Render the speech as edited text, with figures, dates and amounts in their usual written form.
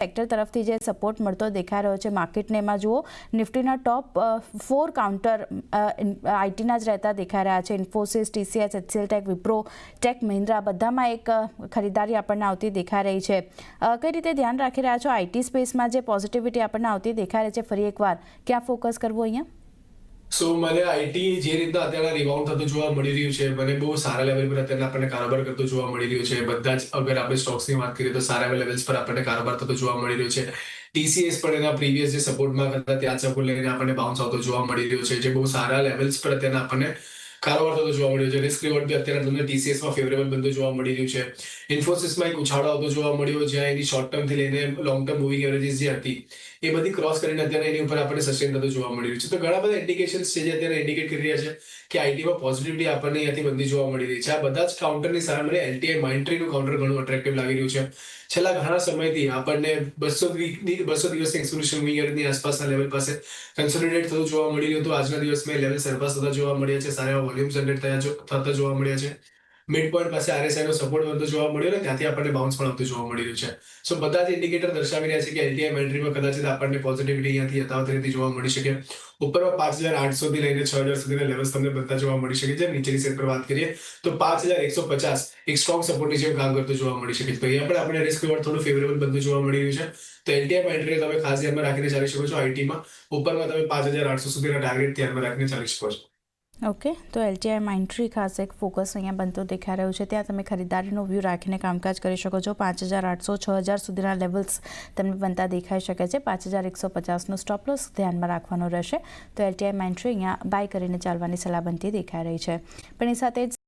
Sector તરફથી જે support મળતો દેખાઈ રહ્યો છે માર્કેટને, એમાં જુઓ નિફ્ટીના ટોપ 4 કાઉન્ટર આઈટીના જ રહેતા દેખાઈ રહ્યા છે. Infosys, TCS, HCL tech, Wipro tech, Mahindra બધામાં એક ખરીદારી આપણને આવતી દેખાઈ રહી છે. કઈ રીતે ધ્યાન રાખી રહ્યા છો આઈટી સ્પેસમાં જે પોઝિટિવિટી આપણને આવતી દેખાઈ રહી છે? ફરી એકવાર ક્યાં ફોકસ કરવું અહીંયા? સો મને આઈટી જે રીતના અત્યારે રિબાઉન્ડ થતું જોવા મળી રહ્યું છે, મને બહુ સારા લેવલ પર અત્યારે આપણને કારોબાર કરતો જોવા મળી રહ્યું છે. બધા જ અગર આપણે સ્ટોક્સની વાત કરીએ તો સારા લેવલ્સ પર આપણને કારોબાર થતો જોવા મળી રહ્યો છે. TCS પણ એના પ્રીવિયસ જે સપોર્ટમાં હતા ત્યાં સપોર્ટ લઈને આપણને બાઉન્સ આવતો જોવા મળી રહ્યો છે, જે બહુ સારા લેવલ્સ પર અત્યારે આપણને કારોબાર થતો જોવા મળ્યો છે. રિસ્ક રિવોર્ડ બી અત્યારે તમને TCSમાં ફેવરેબલ બનતો જોવા મળી રહ્યું છે. ઇન્ફોસિસમાં એક ઉછાળો આવતો જોવા મળ્યો, જ્યાં એની શોર્ટ ટર્મથી લઈને લોંગ ટર્મ મૂવિંગ એવરેજીસ જે હતી એ બધી ક્રોસ કરીને અત્યારે એની ઉપર આપણને સસ્ટેન થતો જોવા મળી રહ્યું છે. તો ઘણા બધા ઇન્ડિકેશન્સ છે જે અત્યારે ઇન્ડિકેટ કરી રહ્યા છે કે આઈટીમાં પોઝિટિવિટી આપણને અહીંયાથી બનતી જોવા મળી રહી છે. આ બધા જ કાઉન્ટરની સામે મને LTI Mindtreeનું કાઉન્ટર ઘણું અટ્રેક્ટિવ લાગી રહ્યું છે. છેલ્લા ઘણા સમયથી આપણને 200 દિવસની એક્સક્લુઝિવ મૂવિંગ એવરેજની આસપાસના લેવલ પાસે કન્સોલિડેટ થતું જોવા મળી રહ્યું હતું. આજના દિવસમાં લેવલ સરપાસ થતા જોવા મળ્યા છે. સારા વોલ્યુમ જનરેટ થતા જોવા મળ્યા છે. મિડ પોઈન્ટ પાસે RSI નો સપોર્ટ બનતો જોવા મળ્યો ને ત્યાંથી આપણને બાઉન્સ પણ આવતું જોવા મળી રહ્યું છે. સો બધા જ ઇન્ડિકેટર દર્શાવી રહ્યા છે કે LTI Mindtreeમાં કદાચ આપણને પોઝિટિવિટી અહીંયાથી યથાવત રીતે જોવા મળી શકે. ઉપરમાં 5800 થી લઈને 6000 સુધીના લેવલ્સ તમને બનતા જોવા મળી શકે છે. નીચેની સાઈડ પર વાત કરીએ તો 5150 એક સ્ટ્રોંગ સપોર્ટની જેમ કામ કરતું જોવા મળી શકે છે. તો અહીંયા પણ આપણે રિસ્ક રિવોર્ડ થોડું ફેવરેબલ બનતું જોવા મળી રહ્યું છે. તો LTI Mindtree તમે ખાસ ધ્યાનમાં રાખીને ચાલી શકો છો. આઈટીમાં ઉપરમાં તમે 5800 સુધીના ટાર્ગેટ ધ્યાનમાં રાખીને ચાલી શકો છો. ઓકે, તો LTI Mindtree ખાસ એક ફોકસ અહીંયા બનતો દેખાઈ રહ્યું છે. ત્યાં તમે ખરીદારીનો વ્યૂ રાખીને કામકાજ કરી શકો છો. 5800 6000 સુધીના લેવલ્સ તમને બનતા દેખાઈ શકે છે. 5150નો સ્ટોપ લોસ ધ્યાનમાં રાખવાનો રહેશે. તો LTI Mindtree અહીંયા બાય કરીને ચાલવાની સલાહ બનતી દેખાઈ રહી છે. પણ એ સાથે જ